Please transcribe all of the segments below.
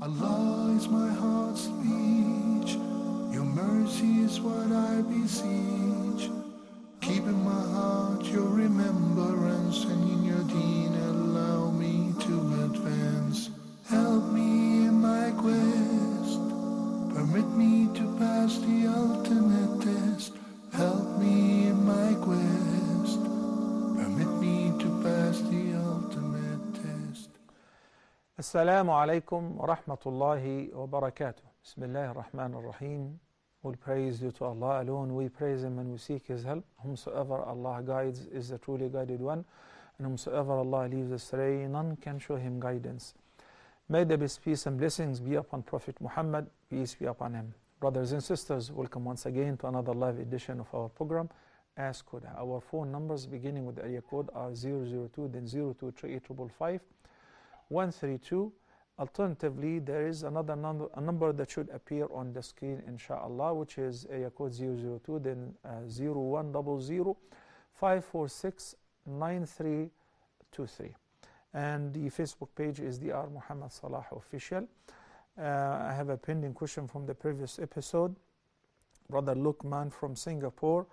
Allah is my heart's speech. Your mercy is what I beseech. Keep in my heart your remembrance, and in your deen allow me to advance. Help me in my quest. Permit me to pass the ultimate test. Help me in my quest. Permit me to pass the ultimate test. Assalamu alaikum wa rahmatullahi wa barakatuh. Bismillah ar-Rahman ar-Rahim. All praise due to Allah alone. We praise Him and we seek His help. Whomsoever Allah guides is the truly guided one, and whomsoever Allah leaves astray, none can show him guidance. May the best peace and blessings be upon Prophet Muhammad, peace be upon him. Brothers and sisters, welcome once again to another live edition of our program, Ask Huda. Our phone numbers beginning with the area code are 002, then 023855 132. Alternatively, there is another number that should appear on the screen, inshallah, which is area code 002, then 0100 546 9323. And the Facebook page is Dr. Muhammad Salah Official. I have a pending question from the previous episode. Brother Lukman from Singapore,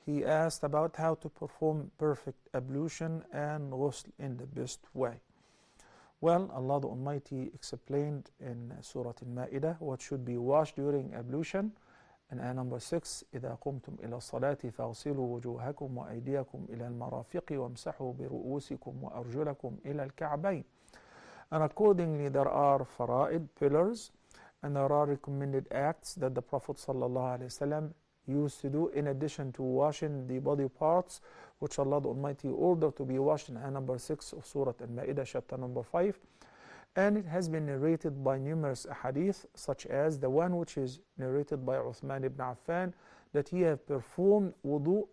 he asked about how to perform perfect ablution and ghusl in the best way. Well, Allah the Almighty explained in Surah Al-Ma'idah what should be washed during ablution. And ayah number 6, إِذَا قُمْتُمْ إِلَى الصَّلَاةِ فَاغْسِلُوا وُجُوهَكُمْ وَأَيْدِيَكُمْ إِلَى الْمَرَافِقِ وَامْسَحُوا بِرُؤُوسِكُمْ وَأَرْجُلَكُمْ إِلَى الْكَعْبَيْنِ. And accordingly, there are fara'id, pillars, and there are recommended acts that the Prophet ﷺ used to do in addition to washing the body parts, which Allah the Almighty ordered to be washed in ayah number 6 of Surah Al-Ma'idah, chapter number 5. And it has been narrated by numerous ahadith, such as the one which is narrated by Uthman ibn Affan, that he have performed wudu,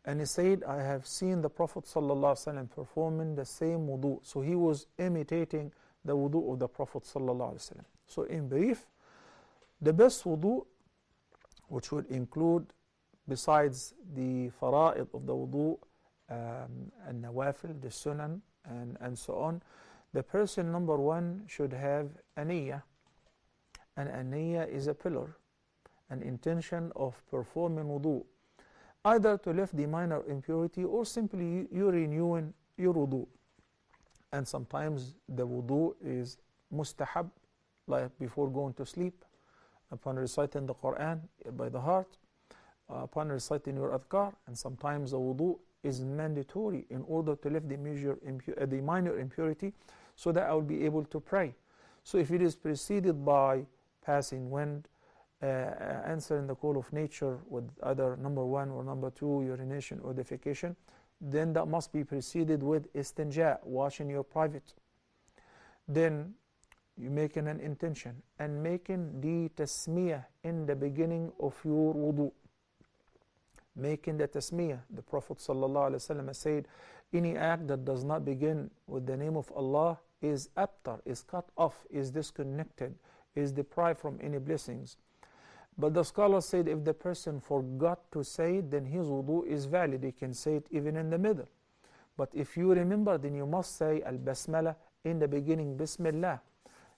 and he said, I have seen the Prophet ﷺ performing the same wudu. So he was imitating the wudu of the Prophet ﷺ. So in brief, the best wudu, which would include, besides the fara'id of the wudu, and nawafil, the sunan, and so on, the person, number one, should have a niyyah. And a niyyah is a pillar, an intention of performing wudu, either to lift the minor impurity or simply you renewing your wudu. And sometimes the wudu is mustahab, like before going to sleep, upon reciting the Quran by the heart, upon reciting your adhkar. And sometimes the wudu is mandatory in order to lift the minor impurity, so that I will be able to pray. So if it is preceded by passing wind, answering the call of nature with either number one or number two, urination or defecation, then that must be preceded with istinja, washing your private. Then you making an intention and making the tasmiyah in the beginning of your wudu. Making the tasmiyah. The Prophet ﷺ said, any act that does not begin with the name of Allah is abtar, is cut off, is disconnected, is deprived from any blessings. But the scholars said if the person forgot to say it, then his wudu is valid. He can say it even in the middle. But if you remember, then you must say al-basmala in the beginning, Bismillah,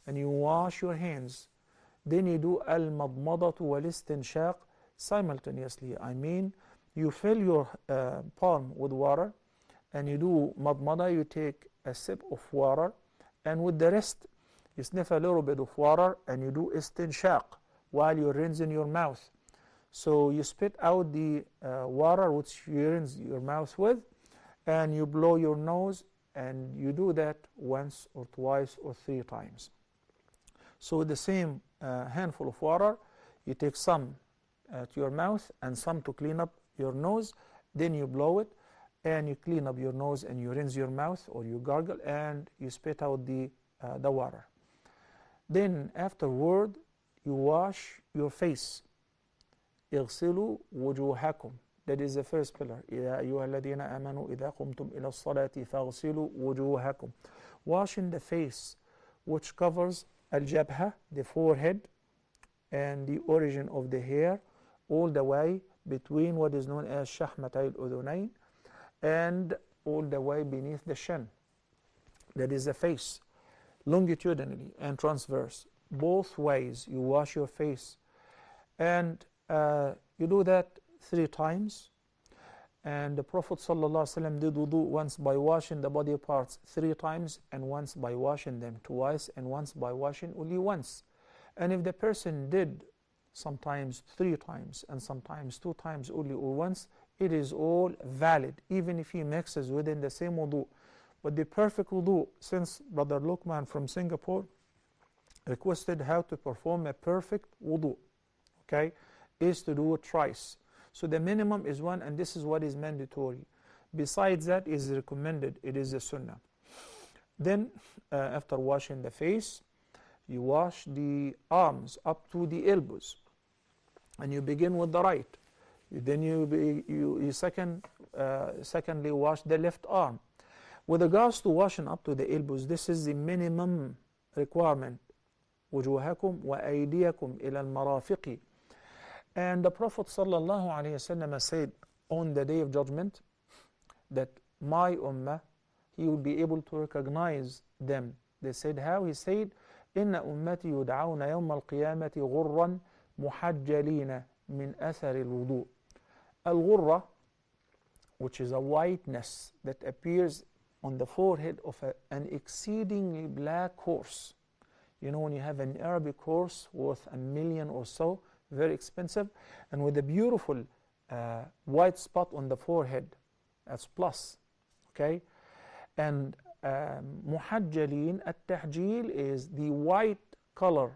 and you wash your hands. Then you do al-madmadatu wal-istinshaq simultaneously. I mean, you fill your palm with water, and you do madmada, you take a sip of water, and with the rest, you sniff a little bit of water, and you do istinshaq while you're rinsing your mouth. So you spit out the water which you rinse your mouth with, and you blow your nose, and you do that once or twice or 3 times. So with the same handful of water, you take some to your mouth and some to clean up your nose, then you blow it, and you clean up your nose, and you rinse your mouth, or you gargle, and you spit out the water. Then afterward, you wash your face. اغسلوا وجوهكم. That is the first pillar. يا أيها الذين آمنوا إذا قمتم إلى الصلاة فاغسلوا وجوهكم. Washing the face, which covers al-jabha, the forehead, and the origin of the hair, all the way between what is known as shahmatay al-udhunayn, and all the way beneath the shin. That is the face. longitudinally and transverse. Both ways you wash your face. And you do that 3 times. And the Prophet ﷺ did wudu once by washing the body parts 3 times, and once by washing them twice, and once by washing only once. And if the person did sometimes 3 times and sometimes 2 times only or once, it is all valid, even if he mixes within the same wudu. But the perfect wudu, since Brother Luqman from Singapore requested how to perform a perfect wudu, okay, is to do it thrice. So the minimum is 1, and this is what is mandatory. Besides that is recommended, it is a sunnah. Then after washing the face, you wash the arms up to the elbows, and you begin with the right. Then you secondly wash the left arm. With regards to washing up to the elbows, this is the minimum requirement. وجوهكم وأيديكم إلى المرافق. And the Prophet ﷺ said on the Day of Judgment that my ummah, he will be able to recognize them. They said how? He said, إن أمتي يدعون يوم القيامة غرا محجلين من أثر الوضوء. Al-ghurra, which is a whiteness that appears on the forehead of an exceedingly black horse. You know, when you have an Arabic horse worth $1 million or so, very expensive, and with a beautiful white spot on the forehead, that's plus, okay? And muhajjalin, at-tahjil is the white color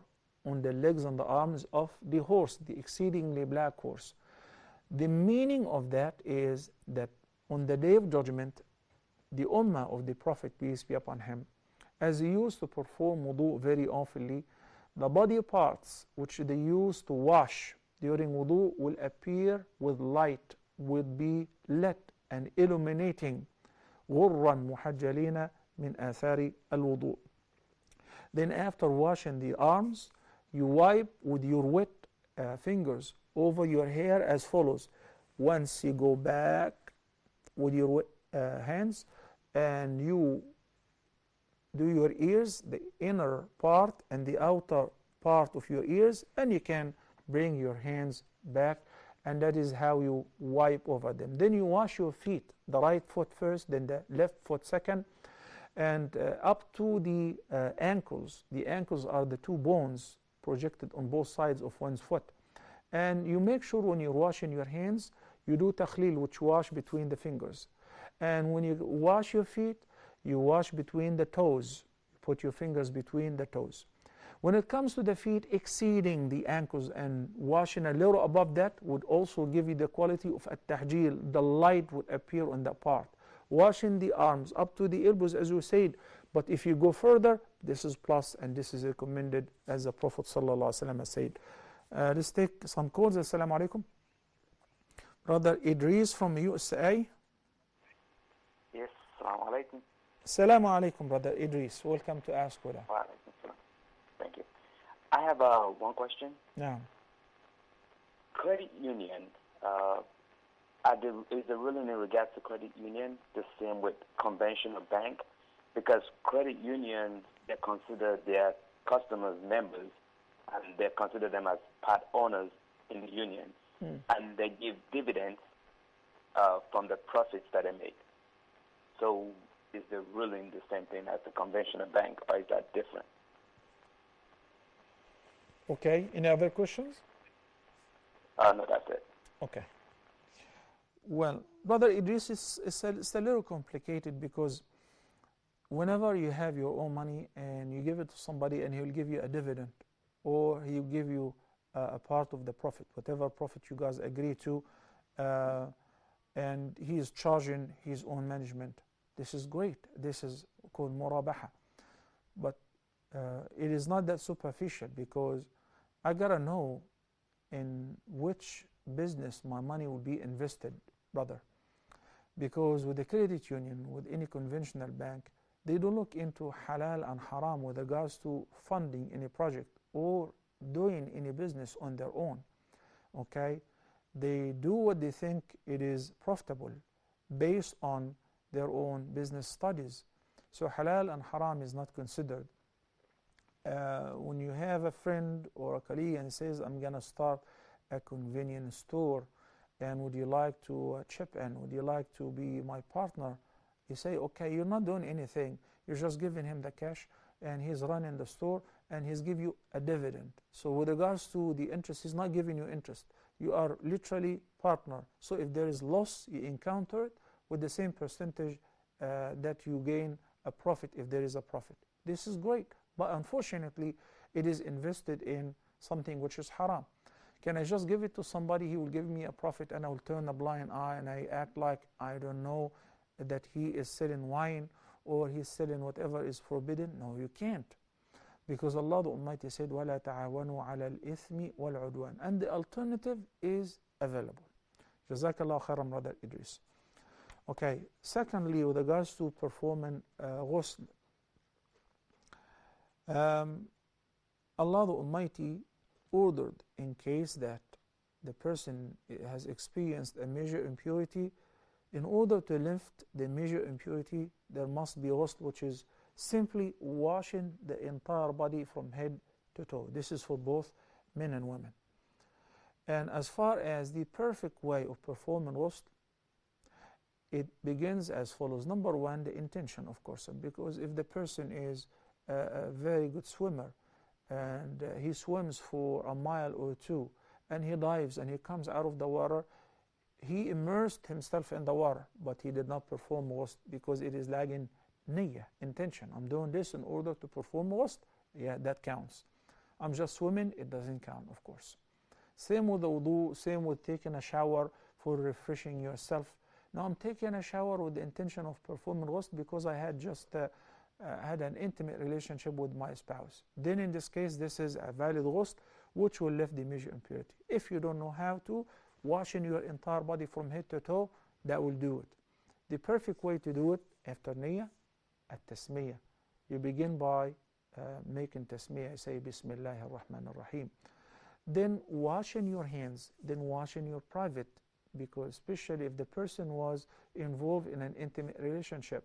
on the legs and the arms of the horse, the exceedingly black horse. The meaning of that is that on the Day of Judgment, the ummah of the Prophet, peace be upon him, as he used to perform wudu very oftenly, the body parts which they used to wash during wudu will appear with light, will be lit and illuminating. غُرًّا مُحَجَّلِينَ مِنْ آثَارِ الْوُضُوء. Then after washing the arms, you wipe with your wet fingers over your hair as follows. Once you go back with your wet hands, and you do your ears, the inner part and the outer part of your ears, and you can bring your hands back, and that is how you wipe over them. Then you wash your feet, the right foot first, then the left foot second, and up to the ankles. The ankles are the 2 bones projected on both sides of one's foot. And you make sure when you're washing your hands, you do takhlil, which wash between the fingers. And when you wash your feet, you wash between the toes. You put your fingers between the toes. When it comes to the feet, exceeding the ankles and washing a little above that would also give you the quality of at-tahjil. The light would appear on that part. Washing the arms up to the elbows, as you said. But if you go further, this is plus, and this is recommended, as the Prophet ﷺ has said. Let's take some calls. Assalamu alaikum. Brother Idris from USA. Yes, assalamu alaikum. Assalamu alaikum, Brother Idris. Welcome to Ask Huda. Wa alaikum salam. Thank you. I have one question. Yeah. Credit union, is the ruling in regards to credit union the same with conventional bank? Because credit unions, they consider their customers members, and they consider them as part owners in the union, and they give dividends from the profits that they make. So is the ruling the same thing as the conventional bank, or is that different? Okay, any other questions? No, that's it. Okay. Well, Brother Idris, it's a little complicated, because whenever you have your own money and you give it to somebody and he'll give you a dividend, or he'll give you a part of the profit, whatever profit you guys agree to, and he is charging his own management. This is great. This is called murabaha. But it is not that superficial, because I gotta know in which business my money will be invested, brother. Because with the credit union, with any conventional bank, they don't look into halal and haram with regards to funding any project or doing any business on their own. Okay? They do what they think it is profitable based on their own business studies. So halal and haram is not considered. when you have a friend or a colleague and says, I'm going to start a convenience store, and would you like to chip in? Would you like to be my partner? You say, okay, you're not doing anything. You're just giving him the cash, and he's running the store, and he's give you a dividend. So with regards to the interest, he's not giving you interest. You are literally partner. So if there is loss, you encounter it with the same percentage that you gain a profit if there is a profit. This is great, but unfortunately, it is invested in something which is haram. Can I just give it to somebody, he will give me a profit, and I will turn a blind eye and I act like I don't know that he is selling wine or he's selling whatever is forbidden? No, you can't. Because Allah the Almighty said, وَلَا تَعَاوَنُوا عَلَى الْإِثْمِ وَالْعُدْوَانِ. And the alternative is available. Jazakallah khairan, brother Idris. Okay, secondly, with regards to performing ghusl, Allah the Almighty ordered, in case that the person has experienced a major impurity, in order to lift the major impurity, there must be ghusl, which is simply washing the entire body from head to toe. This is for both men and women. And as far as the perfect way of performing ghusl, it begins as follows. Number one, the intention, of course, because if the person is a very good swimmer and he swims for a mile or two and he dives and he comes out of the water, he immersed himself in the water, but he did not perform ghusl because it is lagging niyyah, intention. I'm doing this in order to perform ghusl. Yeah, that counts. I'm just swimming, it doesn't count, of course. Same with the wudu, same with taking a shower for refreshing yourself. Now I'm taking a shower with the intention of performing ghusl because I had just had an intimate relationship with my spouse. Then in this case, this is a valid ghusl which will lift the major impurity. If you don't know how to, washing your entire body from head to toe, that will do it. The perfect way to do it after niyyah, at-tasmiyah. You begin by making tasmiyah, say Bismillah ar-Rahman ar-Rahim. Then washing your hands, then washing your private, because especially if the person was involved in an intimate relationship.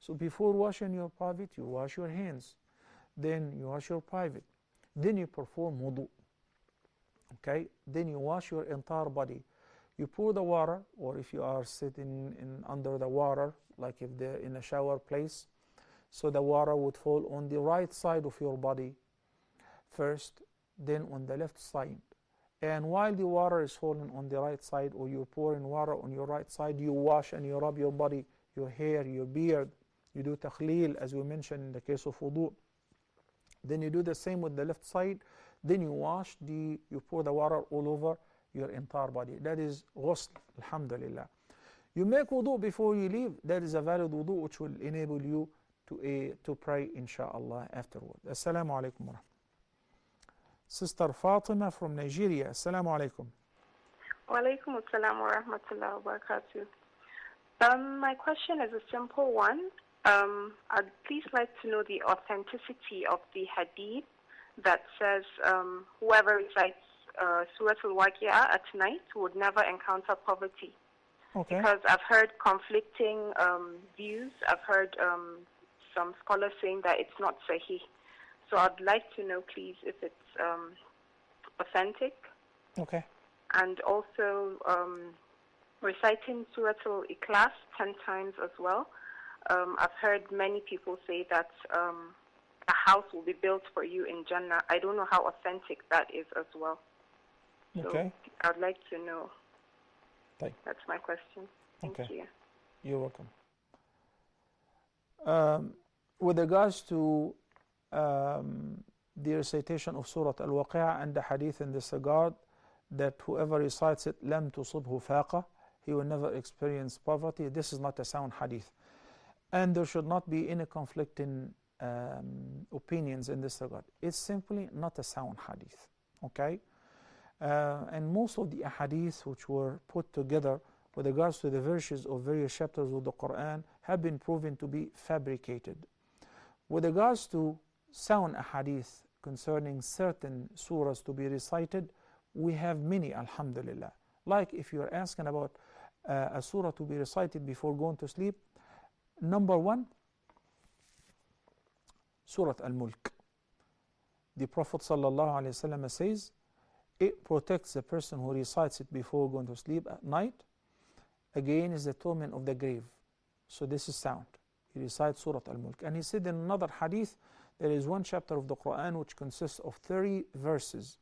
So before washing your private, you wash your hands, then you wash your private, then you perform wudu. Okay, then you wash your entire body. You pour the water, or if you are sitting under the water, like if they're in a shower place, so the water would fall on the right side of your body first, then on the left side. And while the water is falling on the right side, or you're pouring water on your right side, you wash and you rub your body, your hair, your beard. You do takhleel, as we mentioned in the case of wudu. Then you do the same with the left side. Then you wash you pour the water all over your entire body. That is ghusl, alhamdulillah. You make wudu before you leave. That is a valid wudu which will enable you to pray, inshallah, afterward. Assalamu alaikum wa rahmatullah. Sister Fatima from Nigeria. Assalamu alaikum. Wa alaikum assalam wa rahmatullahi wa barakatuh. My question is a simple one. I'd please like to know the authenticity of the hadith that says whoever recites Surah Al-Waqi'ah at night would never encounter poverty. Okay. Because I've heard conflicting views. I've heard some scholars saying that it's not sahih. So I'd like to know, please, if it's authentic. Okay. And also reciting Surah Al-Ikhlas 10 times as well. I've heard many people say that a house will be built for you in Jannah. I don't know how authentic that is as well. Okay. So I'd like to know. Thank. That's my question. Thank you. You're welcome. With regards to the recitation of Surah Al-Waqi'ah and the hadith in this regard, that whoever recites it, لَمْ تُصِبْهُ فَاقَةٌ, he will never experience poverty. This is not a sound hadith. And there should not be any conflicting opinions in this regard. It's simply not a sound hadith. Okay? And most of the hadiths which were put together with regards to the verses of various chapters of the Quran have been proven to be fabricated. With regards to sound hadith concerning certain surahs to be recited, we have many, alhamdulillah. Like if you're asking about a surah to be recited before going to sleep, number one, Surah Al-Mulk. the Prophet ﷺ says, it protects the person who recites it before going to sleep at night against the torment of the grave. So this is sound. He recites Surah Al-Mulk. And he said in another hadith, there is one chapter of the Quran which consists of 30 verses.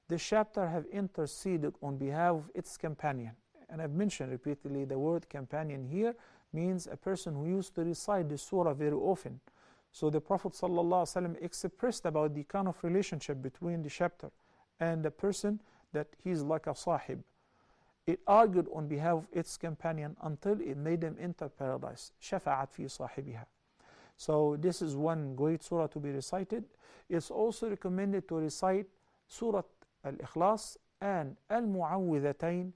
This chapter have interceded on behalf of its companion. And I've mentioned repeatedly the word companion here means a person who used to recite the surah very often. So the Prophet ﷺ expressed about the kind of relationship between the chapter and the person, that he's like a sahib. It argued on behalf of its companion until it made them enter paradise. شفعت في صاحبها. So this is one great surah to be recited. It's also recommended to recite Surah Al-Ikhlas and Al-Mu'awwidhatayn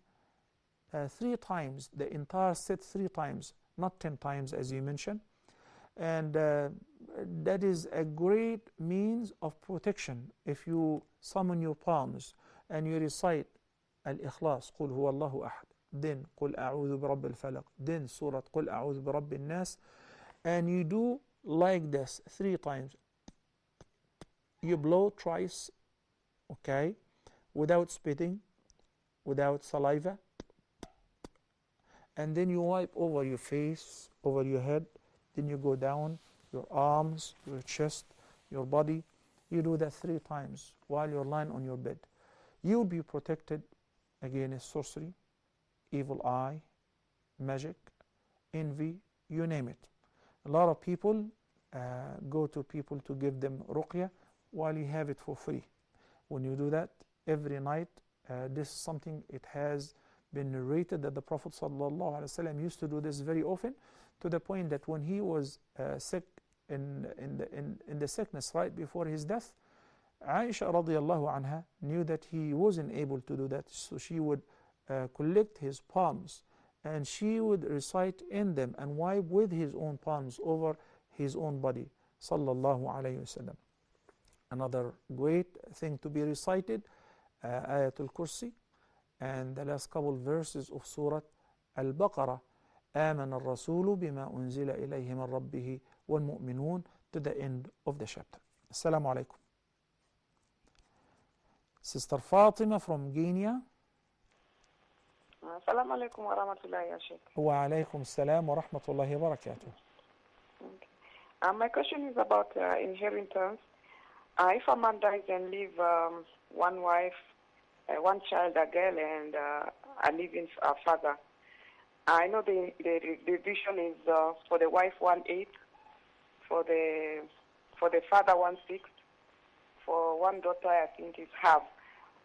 3 times, the entire set 3 times, not 10 times as you mentioned. And that is a great means of protection. If you summon your palms and you recite Al-Ikhlas, قُلْ هُوَ اللَّهُ أَحَدٌ, then قُلْ أَعُوذُ بِرَبِّ الْفَلَقِ, then Surah قُلْ أَعُوذُ بِرَبِّ النَّاسِ, and you do like this 3 times. You blow twice, okay, without spitting, without saliva, and then you wipe over your face, over your head, then you go down your arms, your chest, your body. You do that 3 times while you're lying on your bed. You will be protected against sorcery, evil eye, magic, envy, you name it. A lot of people go to people to give them ruqya while you have it for free. When you do that every night, this is something, it has been narrated that the Prophet ﷺ used to do this very often, to the point that when he was sick in the sickness right before his death, Aisha radiallahu anha knew that he wasn't able to do that, so she would collect his palms and she would recite in them and wipe with his own palms over his own body, sallallahu alayhi wasallam. Another great thing to be recited, Ayatul Kursi, and the last couple verses of Surah Al-Baqarah, آمن الرسول بما أنزل إليه من ربه والمؤمنون, to the end of the chapter. Assalamu alaikum. Sister Fatima from Guinea. Assalamu alaikum wa rahmatullahi ya Sheikh. Wa alaikum assalam wa rahmatullahi wa barakatuh. Okay. My question is about inheritance. If a man dies and leave one wife, one child, a girl, and a living father, I know the division is for the wife 1/8, for the father 1/6, for one daughter I think is half.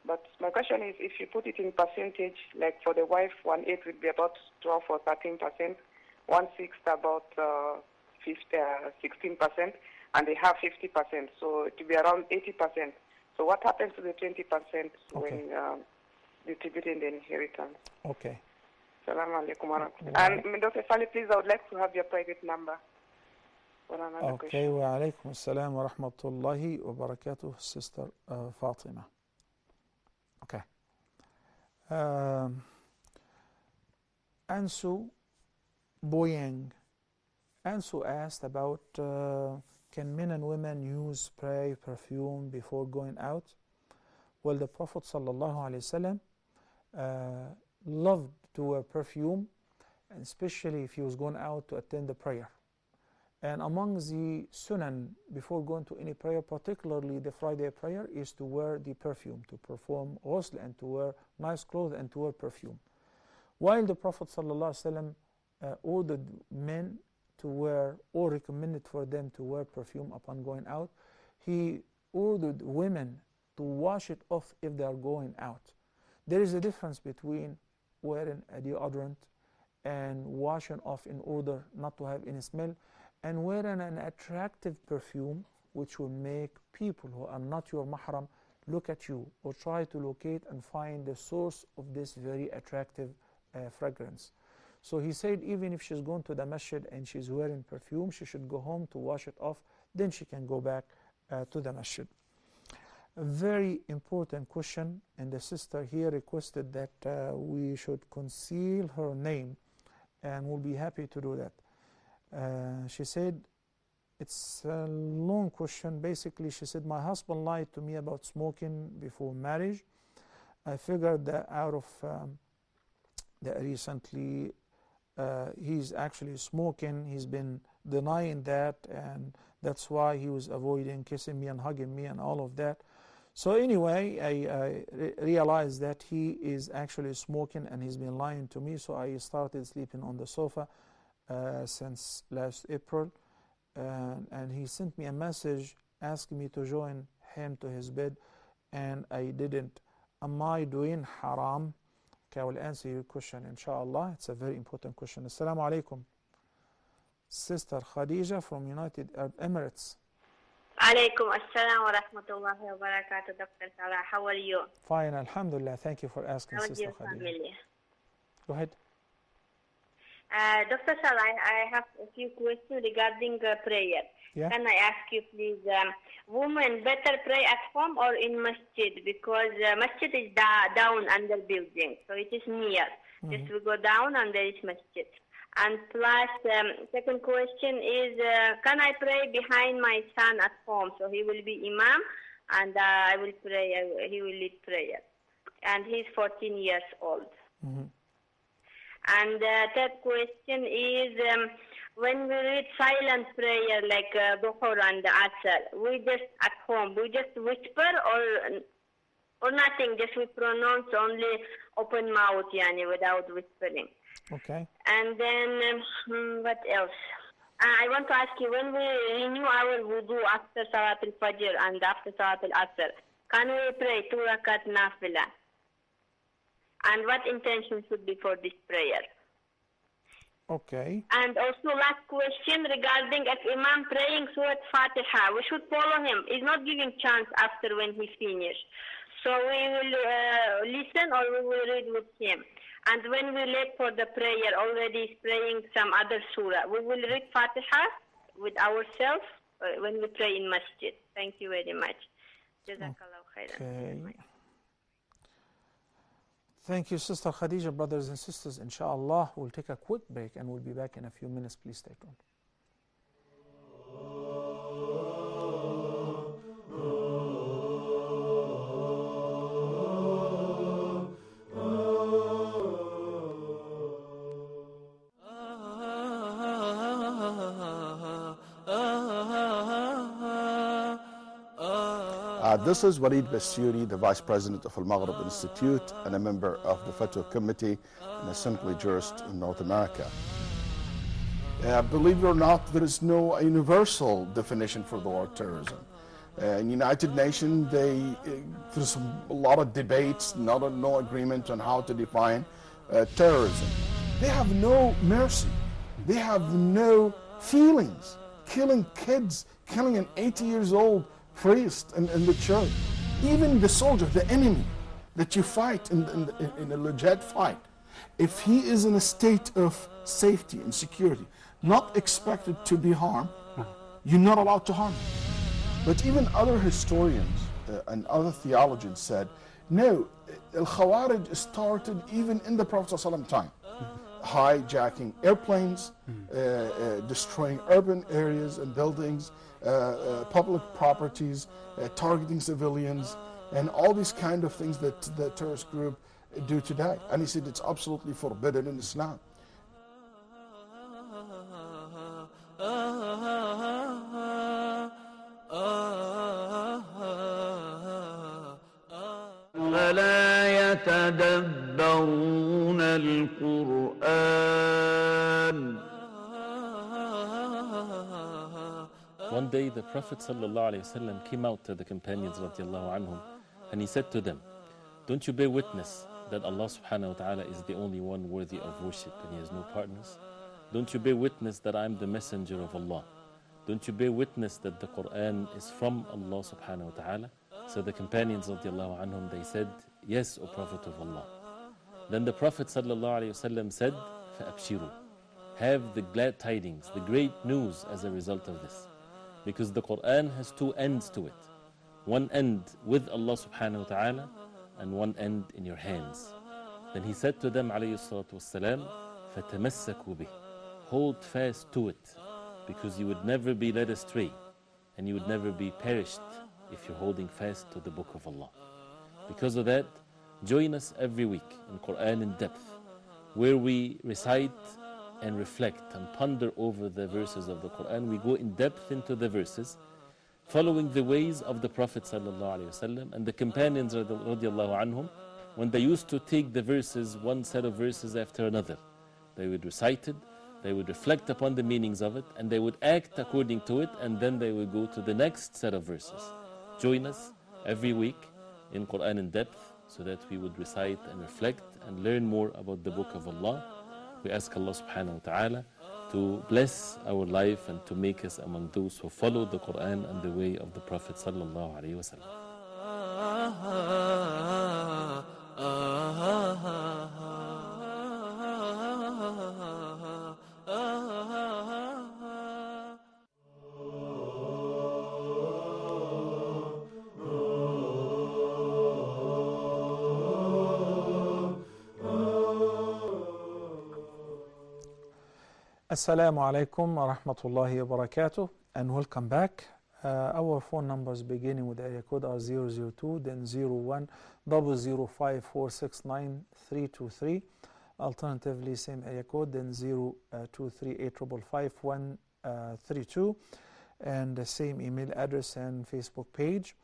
But my question is, if you put it in percentage, like for the wife 1/8 would be about 12 or 13%, 1/6 about 16%, and they have 50%, so it will be around 80%. So what happens to the 20% when distributing the inheritance? Okay. Assalamu alaikum wa rahmatullahi. And Dr. Fali, please, I would like to have your private number for another question. Okay, wa alaikum assalam wa rahmatullahi wa barakatuh, Sister Fatima. Okay. Ansu Boyang. Ansu asked about can men and women use spray, perfume before going out? Well, the Prophet ﷺ loved to wear perfume, and especially if he was going out to attend the prayer. And among the sunan before going to any prayer, particularly the Friday prayer, is to wear the perfume, to perform ghusl and to wear nice clothes and to wear perfume. While the Prophet ﷺ ordered men to wear, or recommended for them to wear perfume upon going out, he ordered women to wash it off if they are going out. There is a difference between wearing a deodorant and washing off in order not to have any smell, and wearing an attractive perfume which will make people who are not your mahram look at you or try to locate and find the source of this very attractive fragrance. So he said even if she's going to the masjid and she's wearing perfume, she should go home to wash it off, then she can go back to the masjid. A very important question, and the sister here requested that we should conceal her name, and we'll be happy to do that. She said, It's a long question. Basically, she said, my husband lied to me about smoking before marriage. I figured that out of that recently he's actually smoking. He's been denying that, and that's why he was avoiding kissing me and hugging me and all of that. So anyway, I realized that he is actually smoking and he's been lying to me. So I started sleeping on the sofa since last April. And he sent me a message asking me to join him to his bed, and I didn't. Am I doing haram? Okay, I will answer your question, inshallah. It's a very important question. Assalamu alaikum. Sister Khadija from United Arab Emirates. Alaikum assalam wa rahmatullahi wa barakatuh, Dr. Salah. How are you? Fine, alhamdulillah. Thank you for asking, How is Sister your Khadija. family? Go ahead. Dr. Salah, I have a few questions regarding prayer. Yeah. Can I ask you, please, women better pray at home or in masjid? Because masjid is down under building, so it is near. Just we go down and there is masjid. And plus, second question is, can I pray behind my son at home? So he will be imam, and I will pray. He will lead prayer, and he's 14 years old. And third question is, when we read silent prayer like Dhuhr and Asr, we just at home, we just whisper or nothing, just we pronounce only open mouth, yani, without whispering. Okay. And then, what else? I want to ask you, when we renew our wudu after Salat al-Fajr and after Salat al-Asr, can we pray 2 rakat nafila? And what intention should be for this prayer? Okay. And also last question regarding if Imam praying Surah Fatiha, we should follow him. He's not giving chance after when he finished. So we will listen or we will read with him. And when we late for the prayer, already is praying some other surah, we will read Fatiha with ourselves when we pray in masjid. Thank you very much. Jazakallah khairan. Okay. Thank you, Sister Khadija. Brothers and sisters, inshallah, we'll take a quick break and we'll be back in a few minutes. Please stay tuned. This is Walid Bassuri, the Vice President of Al Maghrib Institute and a member of the Fatwa Committee and a simply jurist in North America. Believe it or not, there is no universal definition for the word terrorism. In the United Nations, there's a lot of debates, no agreement on how to define terrorism. They have no mercy. They have no feelings. Killing kids, killing an 80 years old priest in the church. Even the soldier, the enemy that you fight in a legit fight, if he is in a state of safety and security, not expected to be harmed, you're not allowed to harm him. But even other historians and other theologians said, no, Al-Khawarij started even in the Prophet ﷺ time. Hijacking airplanes, destroying urban areas and buildings, public properties, targeting civilians, and all these kind of things that the terrorist group do today. And he said it's absolutely forbidden in Islam. فلا يتدبرون القرآن. One day the Prophet ﷺ came out to the companions radiallahu anhum, and he said to them, don't you bear witness that Allah subhanahu wa ta'ala is the only one worthy of worship and he has no partners? Don't you bear witness that I am the messenger of Allah? Don't you bear witness that the Quran is from Allah subhanahu wa ta'ala? So the companions radiallahu anhum, they said, yes, O Prophet of Allah. Then the Prophet ﷺ said, فَأَبْشِرُوا, have the glad tidings, the great news as a result of this. Because the Quran has two ends to it. One end with Allah subhanahu wa ta'ala and one end in your hands. Then he said to them alayhi salatu wassalam, فَتَمَسَّكُوا بِهِ, hold fast to it. because you would never be led astray and you would never be perished if you're holding fast to the Book of Allah. Because of that, join us every week in Quran in Depth, where we recite and reflect and ponder over the verses of the Quran. We go in depth into the verses, following the ways of the Prophet ﷺ and the companions radiallahu anhum, when they used to take the verses, one set of verses after another. They would recite it, they would reflect upon the meanings of it, and they would act according to it, and then they would go to the next set of verses. Join us every week in Quran in Depth, so that we would recite and reflect and learn more about the Book of Allah. We ask Allah subhanahu wa ta'ala to bless our life and to make us among those who follow the Quran and the way of the Prophet sallallahu alaihi wasallam. Assalamu alaikum wa rahmatullahi wa barakatuh, and welcome back. Our phone numbers beginning with area code are 002, then 01 005469323. Alternatively, same area code, then 0238555132, and the same email address and Facebook page.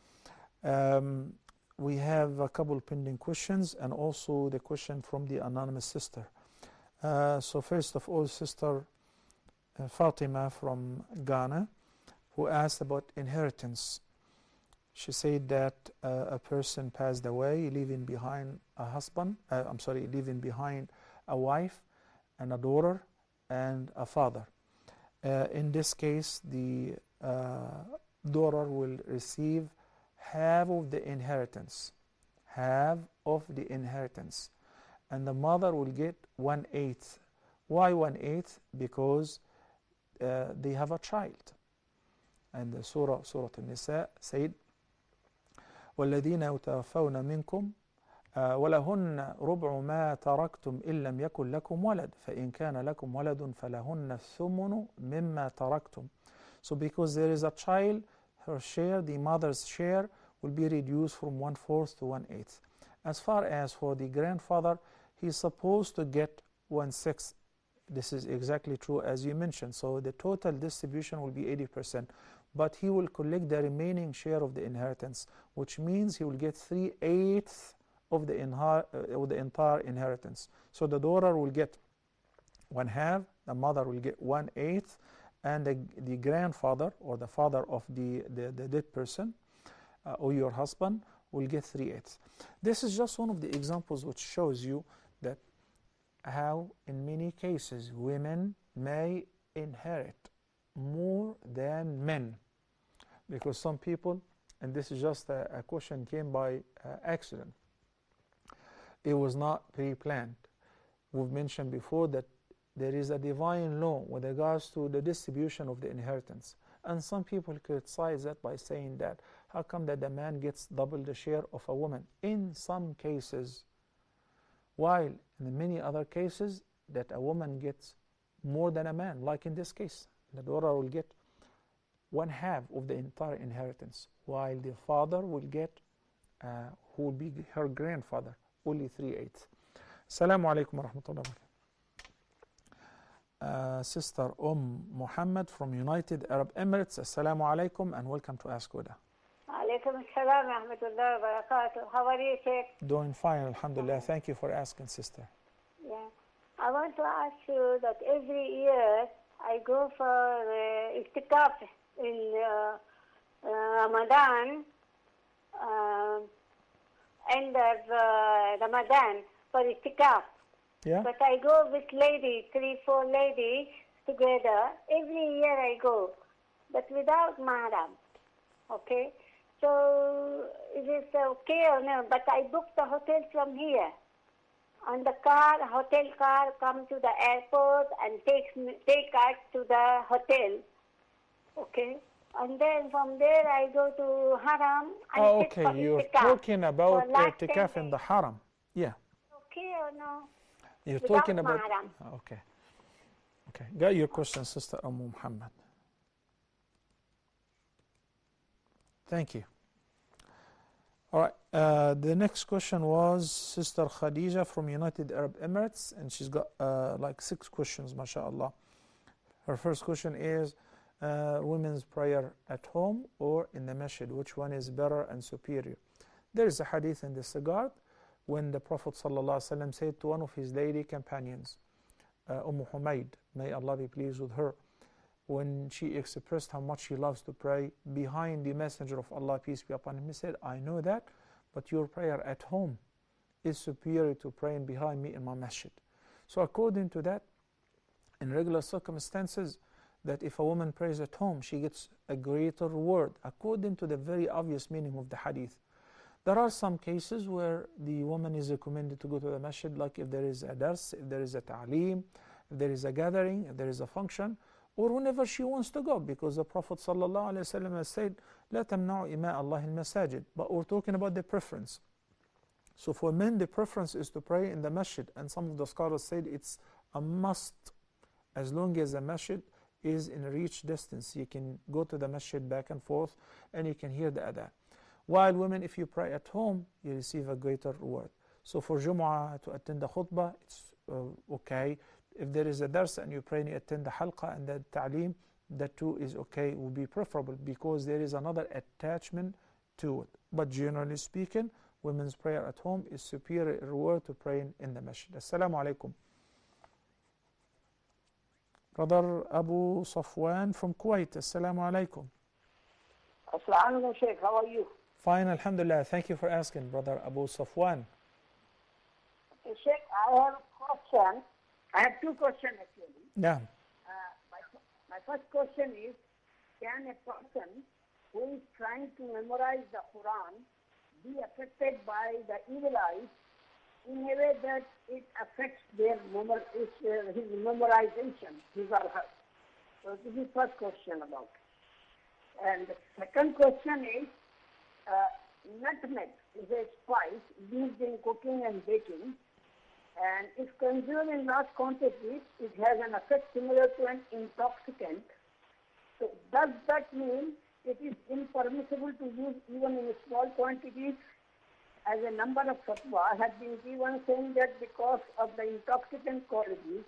We have a couple pending questions and also the question from the anonymous sister. So first of all, Sister Fatima from Ghana, who asked about inheritance. She said that a person passed away, leaving behind leaving behind a wife and a daughter and a father. In this case, the daughter will receive half of the inheritance, and the mother will get 1/8. Why 1/8? Because they have a child. And the Surah An-Nisa said, وَالَّذِينَ يُتَوَفَّوْنَ مِنْكُمْ وَلَهُنَّ رُبْعُ مَا تَرَكْتُمْ إِن لَّمْ يَكُن لَّكُمْ وَلَدٌ فَإِن كَانَ لَكُمْ وَلَدٌ فَلَهُنَّ الثُّمُنُ مِمَّا تَرَكْتُمْ. So because there is a child, her share, the mother's share, will be reduced from 1/4 to 1/8. As far as for the grandfather, he's supposed to get 1/6. This is exactly true as you mentioned. So the total distribution will be 80%. But he will collect the remaining share of the inheritance, which means he will get 3/8 of the entire inheritance. So the daughter will get 1/2, the mother will get 1/8, and the grandfather or the father of the dead person or your husband will get 3/8. This is just one of the examples which shows you that how in many cases women may inherit more than men, because some people, and this is just a question came by accident, it was not pre-planned. We've mentioned before that there is a divine law with regards to the distribution of the inheritance, and some people criticize that by saying that how come that the man gets double the share of a woman in some cases, while in many other cases that a woman gets more than a man, like in this case. The daughter will get 1/2 of the entire inheritance, while the father will get, who will be her grandfather, only 3/8. Assalamu alaikum wa rahmatullahi wa barakatuh. Sister Muhammad from United Arab Emirates. Assalamu alaikum and welcome to Ask Huda. Alaikum assalam wa rahmatullahi wa barakatuh. How are you, Sheikh? Doing fine, alhamdulillah. Thank you for asking, sister. Yeah. I want to ask you that every year I go for istikaf in Ramadan, end of Ramadan for istikaf. Yeah. But I go with ladies, 3-4 ladies together. Every year I go, but without mahram. Okay? So is it okay or no? But I booked the hotel from here. On the car, hotel car, come to the airport and take us to the hotel. Okay? And then from there I go to Haram. And okay, you're talking about i'tikaf in the Haram. Yeah. Okay or no? You're Without talking about... mahram. Okay. Okay. Got your question, Sister Muhammad. Thank you. All right. The next question was Sister Khadija from United Arab Emirates, and she's got like 6 questions, mashallah. Her first question is women's prayer at home or in the masjid, which one is better and superior? There is a hadith in this regard when the Prophet ﷺ said to one of his lady companions, Humayd, may Allah be pleased with her, when she expressed how much she loves to pray behind the Messenger of Allah, peace be upon him, he said, I know that, but your prayer at home is superior to praying behind me in my masjid. So according to that, in regular circumstances, that if a woman prays at home, she gets a greater reward, according to the very obvious meaning of the hadith. There are some cases where the woman is recommended to go to the masjid, like if there is a dars, if there is a ta'aleem, if there is a gathering, if there is a function, or whenever she wants to go, because the Prophet ﷺ has said, لا تمنعوا إماء الله المساجد. But we're talking about the preference. So for men, the preference is to pray in the masjid, and some of the scholars said it's a must, as long as the masjid is in reach distance. You can go to the masjid back and forth, and you can hear the adhan. While women, if you pray at home, you receive a greater reward. So for Jumu'ah, to attend the khutbah, it's okay. If there is a dars and you pray and you attend the halqa and the ta'aleem, that too is okay, will be preferable, because there is another attachment to it. But generally speaking, women's prayer at home is superior reward to praying in the masjid. Assalamu alaikum. Brother Abu Safwan from Kuwait. Assalamu alaikum. Assalamu alaikum, Sheikh. How are you? Fine, alhamdulillah. Thank you for asking, Brother Abu Safwan. Sheikh, I have a question. I have 2 questions actually. Yeah. My first question is, can a person who is trying to memorize the Quran be affected by the evil eyes in a way that it affects his memorization, his or her? So this is the first question about it. And the second question is, nutmeg is a spice used in cooking and baking, and if consumed in large quantities, it has an effect similar to an intoxicant. So does that mean it is impermissible to use even in small quantities? As a number of fatwa have been given saying that because of the intoxicant qualities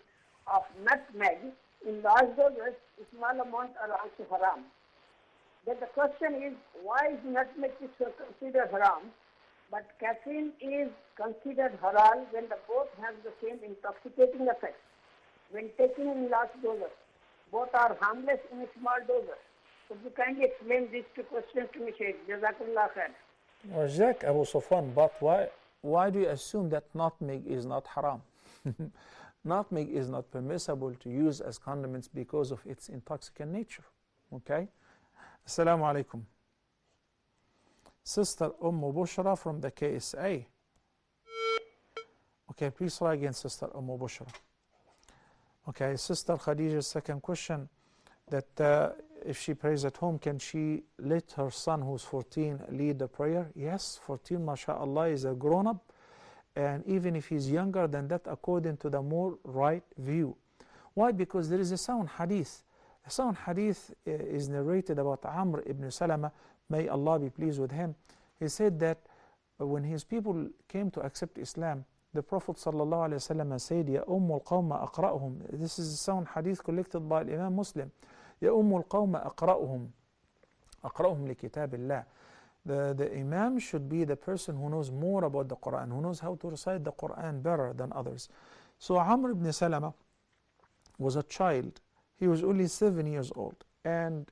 of nutmeg, in large doses, small amounts are also haram. Then the question is, why is nutmeg considered haram, but caffeine is considered halal when the both have the same intoxicating effects when taken in large doses? Both are harmless in small doses. So you kindly explain these 2 questions to me, Sheikh. Jazakallah khair. Jazaak Abu Safwan, but why do you assume that nutmeg is not haram? Nutmeg is not permissible to use as condiments because of its intoxicant nature. Okay? Assalamu alaikum. Sister Bushra from the KSA. Okay, please try again, Sister Bushra. Okay, Sister Khadija's second question, that if she prays at home, can she let her son who's 14 lead the prayer? Yes, 14, mashallah, is a grown-up, and even if he's younger than that, according to the more right view. Why? Because there is a sound hadith. A sound hadith is narrated about Amr ibn Salama, may Allah be pleased with him. He said that when his people came to accept Islam, the Prophet ﷺ said, Ya Ummul Qawma aqra'uhum. This is a sound hadith collected by Imam Muslim. Ya Ummul Qawma aqra'uhum. Aqra'uhum li kitabillah. The Imam should be the person who knows more about the Quran, who knows how to recite the Quran better than others. So Amr ibn Salama was a child. He was only 7 years old. And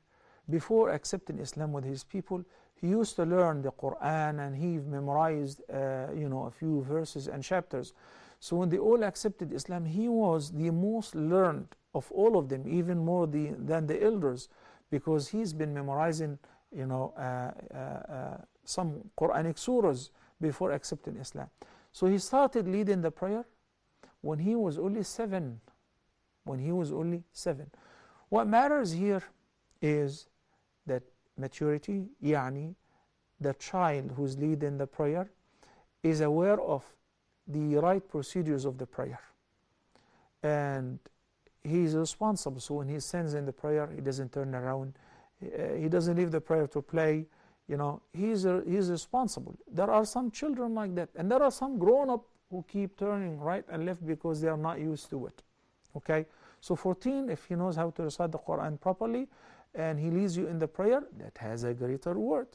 before accepting Islam with his people, he used to learn the Quran, and he memorized a few verses and chapters. So when they all accepted Islam, he was the most learned of all of them, even more than the elders, because he's been memorizing some Quranic surahs before accepting Islam. So he started leading the prayer when he was only 7. What matters here is that maturity, the child who's leading the prayer is aware of the right procedures of the prayer, and he is responsible. So when he stands in the prayer, he doesn't turn around, he doesn't leave the prayer to play, You know, he's responsible. There are some children like that, and there are some grown-up who keep turning right and left because they are not used to it. Okay, so 14, if he knows how to recite the Quran properly, and he leads you in the prayer, that has a greater reward.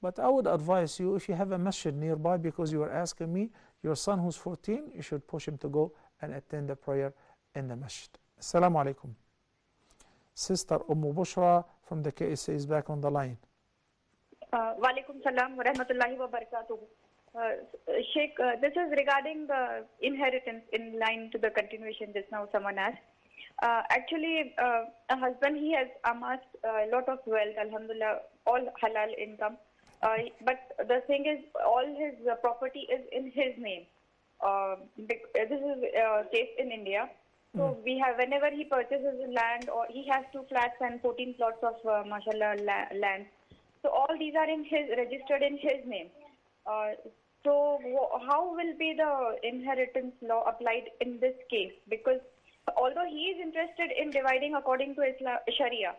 But I would advise you, if you have a masjid nearby, because you were asking me, your son who's 14, you should push him to go and attend the prayer in the masjid. Assalamu alaikum. Sister Bushra from the KSA is back on the line. Walaikum salam wa rahmatullahi wa barakatuh. Sheikh, this is regarding the inheritance in line to the continuation just now someone asked. Actually, a husband, he has amassed a lot of wealth, alhamdulillah, all halal income. But the thing is, all his property is in his name. This is case in India. So we have, whenever he purchases land, or he has 2 flats and 14 plots of mashallah land. So all these are registered in his name. So how will be the inheritance law applied in this case? Because although he is interested in dividing according to Islam, Sharia,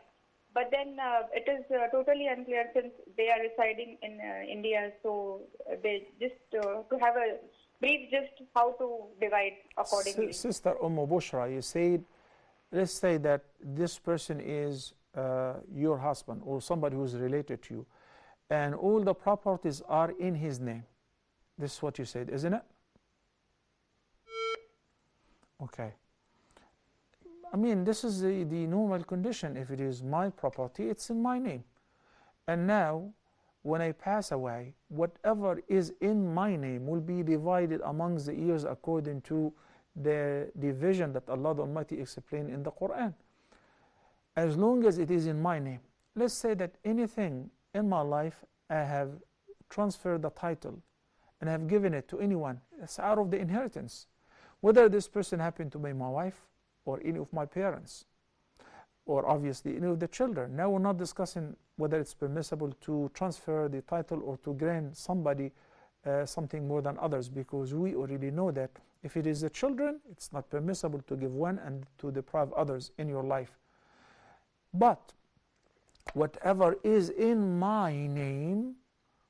but then it is totally unclear since they are residing in India. So they just to have a brief just how to divide accordingly. Sister Bushra, you said, let's say that this person is your husband or somebody who is related to you, and all the properties are in his name. This is what you said, isn't it? Okay. I mean, this is the normal condition. If it is my property, it's in my name. And now, when I pass away, whatever is in my name will be divided amongst the heirs according to the division that Allah the Almighty explained in the Quran. As long as it is in my name. Let's say that anything in my life, I have transferred the title and have given it to anyone. It's out of the inheritance. Whether this person happened to be my wife or any of my parents, or obviously any of the children. Now we're not discussing whether it's permissible to transfer the title or to grant somebody something more than others, because we already know that if it is the children, it's not permissible to give one and to deprive others in your life. But whatever is in my name,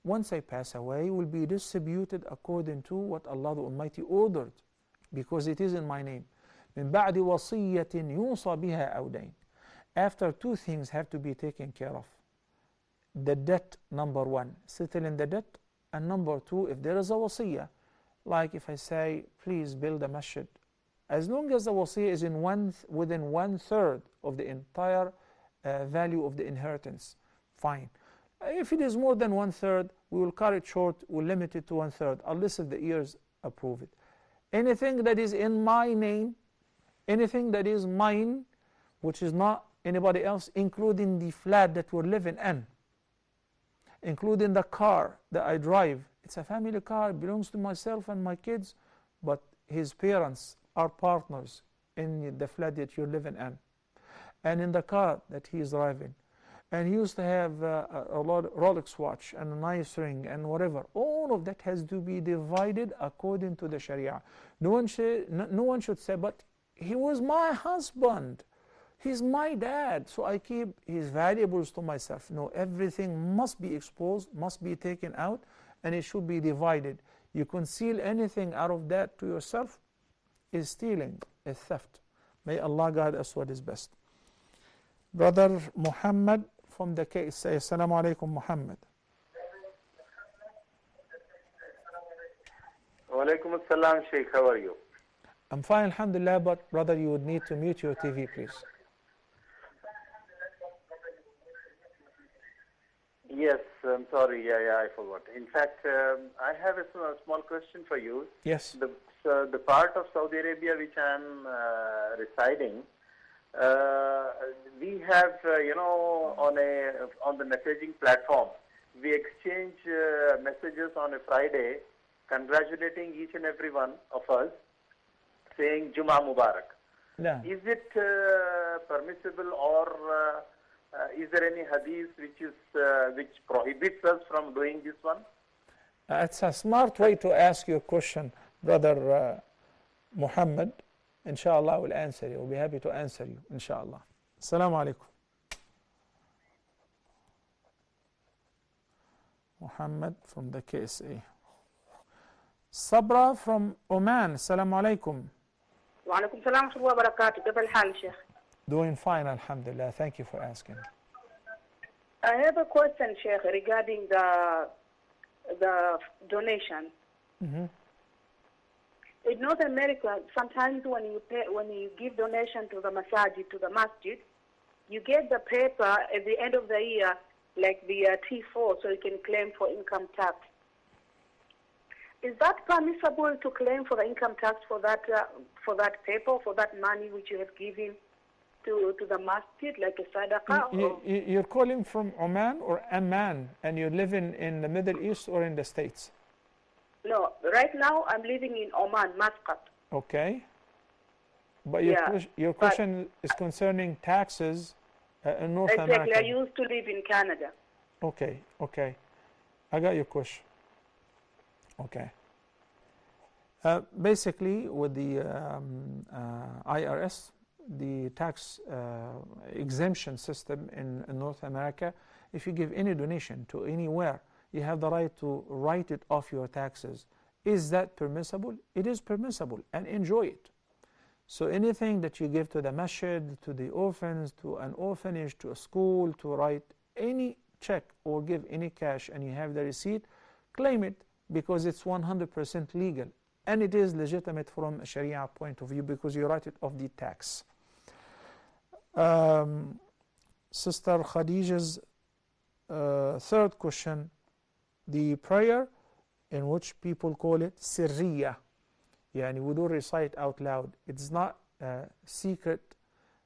once I pass away, will be distributed according to what Allah the Almighty ordered, because it is in my name. من بعد وصية يوصى بها أو دين. After 2 things have to be taken care of. The debt, number 1, settling the debt, and number 2, if there is a wasiyah, like if I say, please build a masjid, as long as the wasiyah is within 1/3 of the entire value of the inheritance, fine. If it is more than 1/3, we will cut it short, we'll limit it to 1/3, unless if the heirs approve it. Anything that is in my name, anything that is mine, which is not anybody else, including the flat that we're living in, including the car that I drive. It's a family car, it belongs to myself and my kids, but his parents are partners in the flat that you're living in, and in the car that he is driving. And he used to have a Rolex watch and a nice ring and whatever. All of that has to be divided according to the Sharia. No one should say, but he was my husband, he's my dad, so I keep his valuables to myself. No, everything must be exposed, must be taken out, and it should be divided. You conceal anything out of that to yourself is stealing, is theft. May Allah guide us what is best. Brother Muhammad from the case, say Assalamu alaikum, Muhammad. Wa alaikum assalam, Sheikh, how are you? I'm fine, alhamdulillah, but brother, you would need to mute your TV, please. Yes, I'm sorry, I forgot. In fact, I have a small question for you. Yes. The part of Saudi Arabia which I'm residing, we have, on the messaging platform, we exchange messages on a Friday, congratulating each and every one of us, saying Jummah Mubarak. Yeah. Is it permissible, or is there any hadith which prohibits us from doing this one? It's a smart way to ask your question, brother Muhammad. Inshallah, I will answer you. We'll be happy to answer you, inshallah. Assalamu alaikum. Muhammad from the KSA. Sabra from Oman. Assalamu alaikum. وعليكم السلام ورحمة الله وبركاته. كيف الحال شيخ؟ Doing fine, alhamdulillah. Thank you for asking. I have a question, Sheikh, regarding the donation. Mm-hmm. In North America, sometimes when you give donation to the masjid, you get the paper at the end of the year, like the T4, so you can claim for income tax. Is that permissible to claim for the income tax for that paper, for that money which you have given to the masjid, like a sadaqah? You're calling from Oman or Amman, and you're living in the Middle East or in the States? No, right now I'm living in Oman, Muscat. Okay. But your but question is concerning taxes in North America. Exactly, I used to live in Canada. Okay, okay. I got your question. Okay. Basically, with the IRS, the tax exemption system in North America, if you give any donation to anywhere, you have the right to write it off your taxes. Is that permissible? It is permissible, and enjoy it. So anything that you give to the masjid, to the orphans, to an orphanage, to a school, to write any check or give any cash and you have the receipt, claim it, because it's 100% legal. And it is legitimate from a Sharia point of view because you write it off the tax. Sister Khadija's third question, the prayer in which people call it sirriya, yani we don't recite out loud. It's not secret,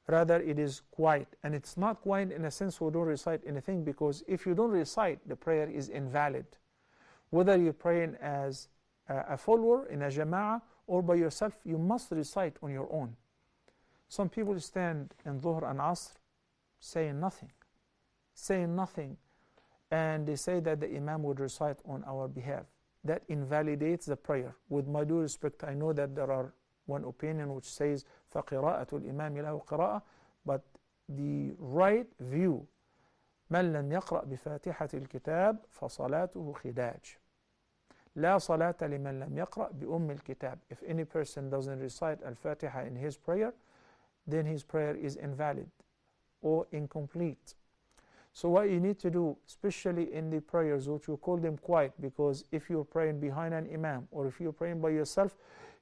rather it is quiet. And it's not quiet in a sense we don't recite anything, because if you don't recite, the prayer is invalid. Whether you're praying as a follower in a jama'ah or by yourself, you must recite on your own. Some people stand in Dhuhr and Asr saying nothing, and they say that the Imam would recite on our behalf. That invalidates the prayer. With my due respect, I know that there are one opinion which says فَقِرَاءَةُ الْإِمَامِ لَهُ قِرَاءَةٌ, but the right view, مَنْ لَمْ يَقْرأ بِفَاتِحَةِ الْكِتَابِ فَصَلَاتُهُ خِدَاجٌ لا صلاة لمن لم يقرأ بأم الكتاب. If any person doesn't recite Al-Fatiha in his prayer, then his prayer is invalid or incomplete. So what you need to do, especially in the prayers which we call them quiet, because if you're praying behind an imam or if you're praying by yourself,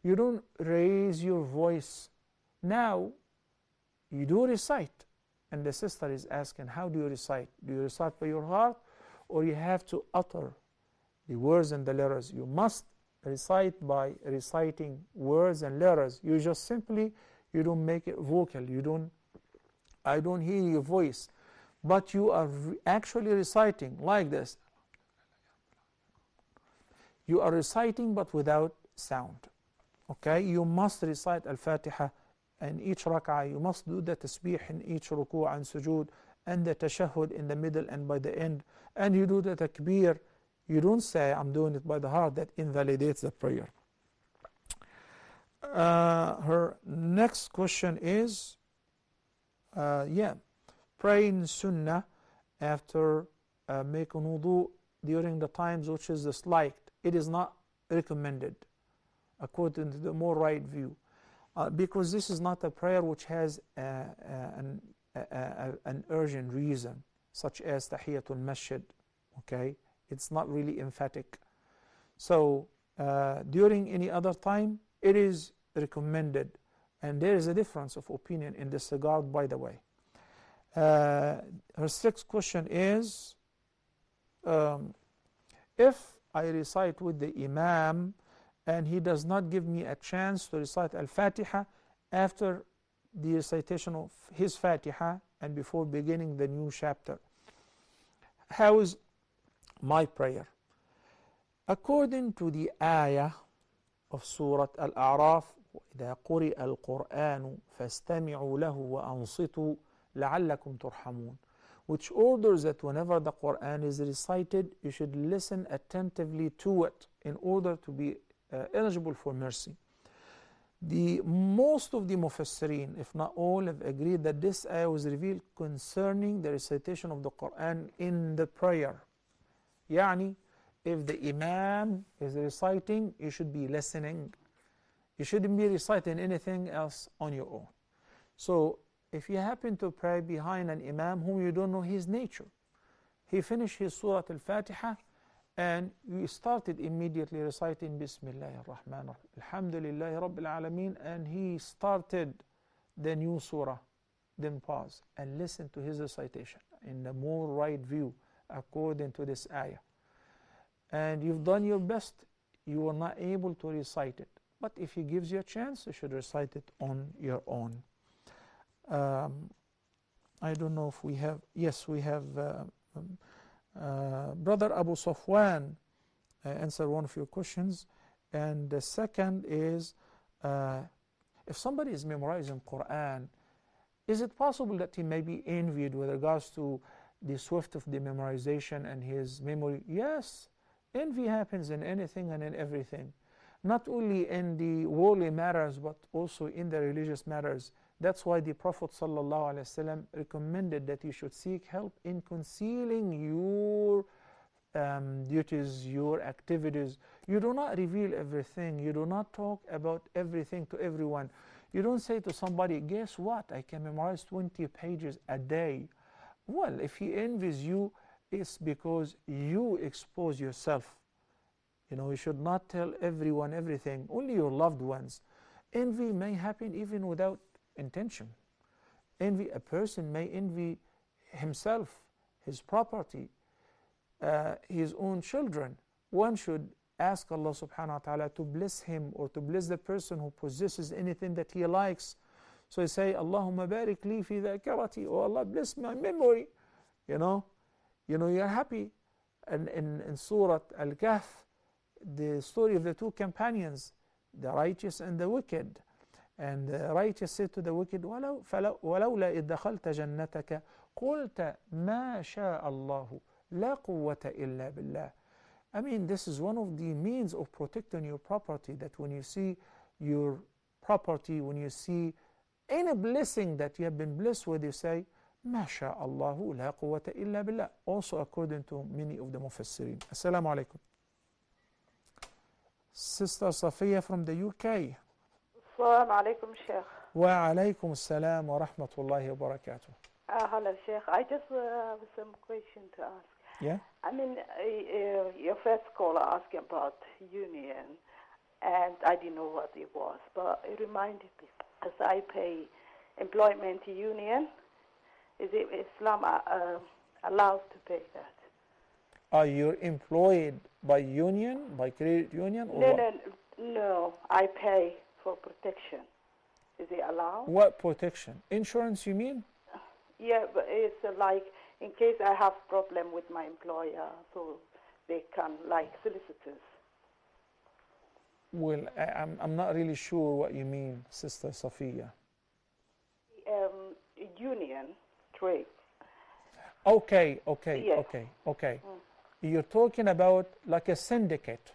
you don't raise your voice. Now, you do recite. And the sister is asking, how do you recite? Do you recite by your heart, or you have to utter the words and the letters? You must recite by reciting words and letters. You just simply, you don't make it vocal. I don't hear your voice. But you are actually reciting like this. You are reciting but without sound. Okay? You must recite Al-Fatiha in each rak'ah. You must do the tasbih in each ruku' and sujood, and the tashahhud in the middle and by the end. And you do the takbir. You don't say, I'm doing it by the heart. That invalidates the prayer. Her next question is, praying sunnah after making wudu during the times which is disliked. It is not recommended according to the more right view, because this is not a prayer which has an urgent reason, such as tahiyatul masjid. Okay, it's not really emphatic. So during any other time, it is recommended, and there is a difference of opinion in this regard, by the way. Her sixth question is, if I recite with the Imam and he does not give me a chance to recite Al-Fatiha after the recitation of his Fatiha and before beginning the new chapter, how is my prayer? According to the ayah of Surah Al-A'raf, وَإِذَا قُرِئَ الْقُرْآنُ فَاسْتَمِعُوا لَهُ وَأَنصِتُوا لَعَلَّكُمْ تُرْحَمُونَ, which orders that whenever the Quran is recited, you should listen attentively to it in order to be eligible for mercy. Most of the Mufassirin, if not all, have agreed that this ayah was revealed concerning the recitation of the Quran in the prayer. يعني, if the Imam is reciting, you should be listening. You shouldn't be reciting anything else on your own. So if you happen to pray behind an Imam whom you don't know his nature, he finished his Surah Al-Fatiha and you started immediately reciting Bismillahir Rahmanir Rahim, Alhamdulillahi Rabbil Alameen, and he started the new surah, then pause and listen to his recitation in the more right view according to this ayah. And you've done your best, you were not able to recite it. But if he gives you a chance, you should recite it on your own. I don't know if we have, yes, we have Brother Abu Safwan answer one of your questions. And the second is, if somebody is memorizing Quran, is it possible that he may be envied with regards to the swift of the memorization and his memory? Yes, envy happens in anything and in everything. Not only in the worldly matters, but also in the religious matters. That's why the Prophet ﷺ recommended that you should seek help in concealing your duties, your activities. You do not reveal everything. You do not talk about everything to everyone. You don't say to somebody, guess what? I can memorize 20 pages a day. Well, if he envies you, it's because you expose yourself. You know, you should not tell everyone everything, only your loved ones. Envy may happen even without intention. Envy, a person may envy himself, his property, his own children. One should ask Allah subhanahu wa ta'ala to bless him or to bless the person who possesses anything that he likes. So you say, Allahumma barik li fi dhakarati, oh Allah, bless my memory. You know, you're happy. And in Surah Al-Kahf, the story of the two companions, the righteous and the wicked. And the righteous said to the wicked, وَلَوْلَا إِذْ دَخَلْتَ جَنَّتَكَ قُلْتَ مَا شَاءَ اللَّهُ لَا قُوَّةَ إِلَّا بِاللَّهِ. I mean, this is one of the means of protecting your property, that when you see your property, when you see any blessing that you have been blessed with, you say, مَا شَاءَ اللَّهُ لَا قُوَّةَ إِلَّا بِاللَّهِ. Also according to many of the Mufassirin. Assalamu alaikum. Sister Safiya from the UK. Assalamu alaikum, Sheikh. Wa alaikum assalam wa rahmatullahi wa barakatuh. Hello, Sheikh. I just have some question to ask. Yeah? I mean, your first caller asked about union, and I didn't know what it was, but it reminded me, as I pay employment union, is it Islam allows to pay that? Are you employed by union, by credit union? Or No, I pay for protection. Is it allowed? What protection? Insurance, you mean? Yeah, but it's like in case I have problem with my employer, so they can, like solicitors. Well, I'm not really sure what you mean, Sister Safiya. Union trade. Okay. Yes. You're talking about like a syndicate.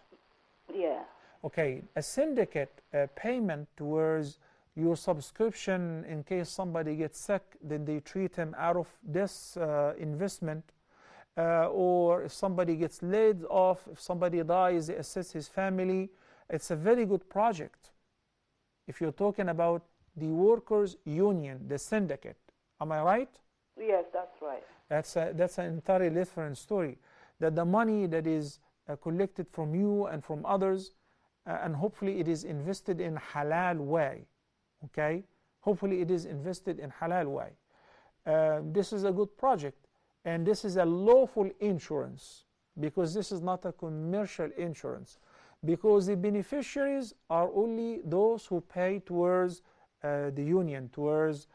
Yeah. Okay, a syndicate payment towards your subscription in case somebody gets sick, then they treat him out of this investment, or if somebody gets laid off, if somebody dies, they assist his family. It's a very good project. If you're talking about the workers' union, the syndicate, am I right? Yes, that's right. That's an entirely different story. That the money that is collected from you and from others, and hopefully it is invested in halal way. Okay, hopefully it is invested in halal way. This is a good project, and this is a lawful insurance, because this is not a commercial insurance, because the beneficiaries are only those who pay towards the union, towards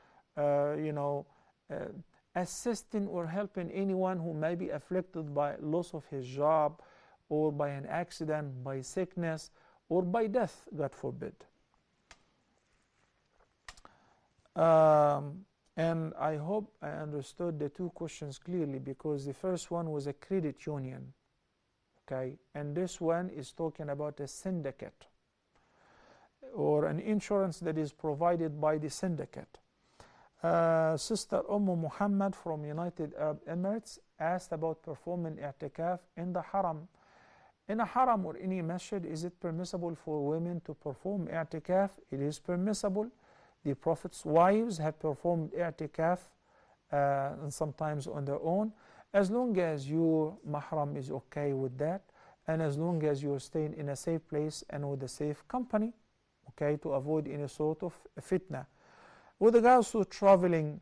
assisting or helping anyone who may be afflicted by loss of his job, or by an accident, by sickness, or by death, God forbid. And I hope I understood the two questions clearly, because the first one was a credit union, okay, and this one is talking about a syndicate, or an insurance that is provided by the syndicate. Sister Muhammad from United Arab Emirates asked about performing i'tikaf in the haram. In a haram or any masjid, is it permissible for women to perform i'tikaf? It is permissible. The Prophet's wives have performed i'tikaf and sometimes on their own, as long as your mahram is okay with that, and as long as you're staying in a safe place and with a safe company, okay, to avoid any sort of fitna. With regards to traveling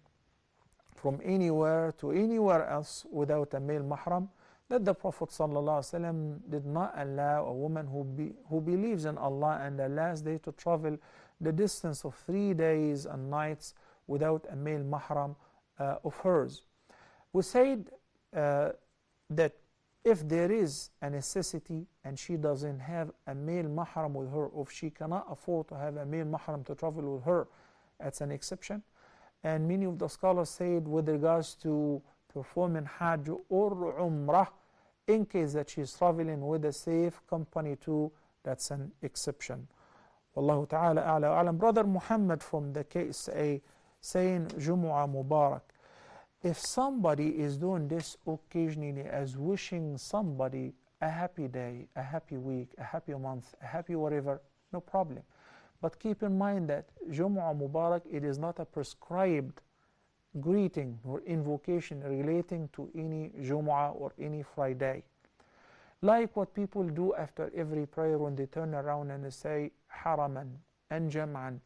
from anywhere to anywhere else without a male mahram, that the Prophet ﷺ did not allow a woman who believes in Allah and the last day to travel the distance of 3 days and nights without a male mahram of hers. We said that if there is a necessity and she doesn't have a male mahram with her, or if she cannot afford to have a male mahram to travel with her, that's an exception. And many of the scholars said with regards to performing Hajj or Umrah, in case that she's traveling with a safe company too, that's an exception. Wallahu ta'ala a'la wa a'lam. Brother Muhammad from the KSA saying Jumu'ah Mubarak. If somebody is doing this occasionally as wishing somebody a happy day, a happy week, a happy month, a happy whatever, no problem. But keep in mind that Jumu'ah Mubarak, it is not a prescribed greeting or invocation relating to any Jumu'ah or any Friday. Like what people do after every prayer when they turn around and they say haraman and jam'an,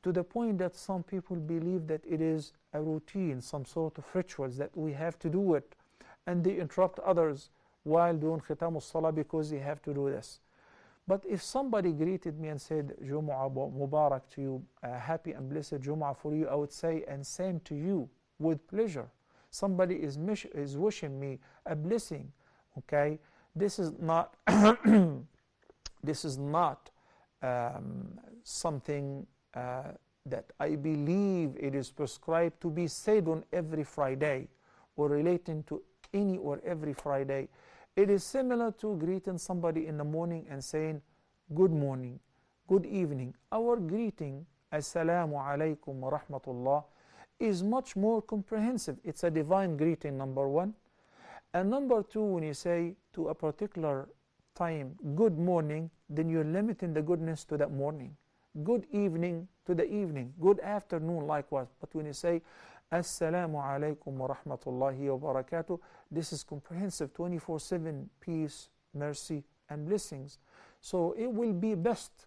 to the point that some people believe that it is a routine, some sort of rituals that we have to do it, and they interrupt others while doing khitam al-salah because they have to do this. But if somebody greeted me and said Jumu'ah Mubarak to you, happy and blessed Jumu'ah for you, I would say, and same to you, with pleasure. Somebody is wishing me a blessing, okay? This is not this is not something that I believe it is prescribed to be said on every Friday or relating to any or every Friday. It is similar to greeting somebody in the morning and saying good morning, good evening. Our greeting, Assalamu alaikum wa rahmatullah, is much more comprehensive. It's a divine greeting, number one. And number two, when you say to a particular time, good morning, then you're limiting the goodness to that morning. Good evening to the evening. Good afternoon, likewise. But when you say, Assalamu alaikum wa rahmatullahi wa barakatuh, this is comprehensive, 24/7 peace, mercy, and blessings. So it will be best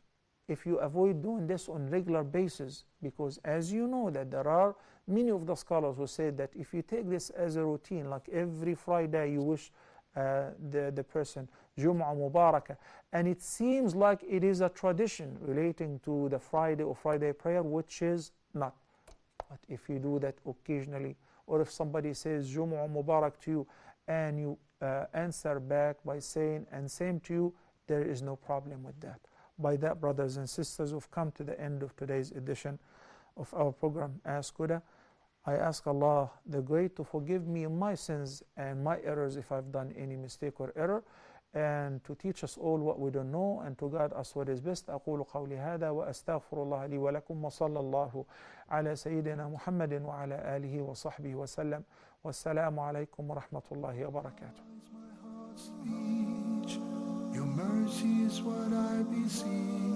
if you avoid doing this on regular basis, because as you know that there are many of the scholars who say that if you take this as a routine, like every Friday you wish the person Jumu'ah Mubarakah, and it seems like it is a tradition relating to the Friday or Friday prayer, which is not. But if you do that occasionally, or if somebody says Jumu'ah Mubarak to you and you answer back by saying and same to you, there is no problem with that. By that, brothers and sisters, we've come to the end of today's edition of our program Ask Huda. I ask Allah the Great to forgive me my sins and my errors if I've done any mistake or error, and to teach us all what we don't know and to guide us what is best. أقول قولي هذا وأستغفر الله لي ولكم وصلى الله على سيدنا محمد وعلى آله وصحبه وسلم والسلام عليكم ورحمة الله وبركاته. Your mercy is what I beseech.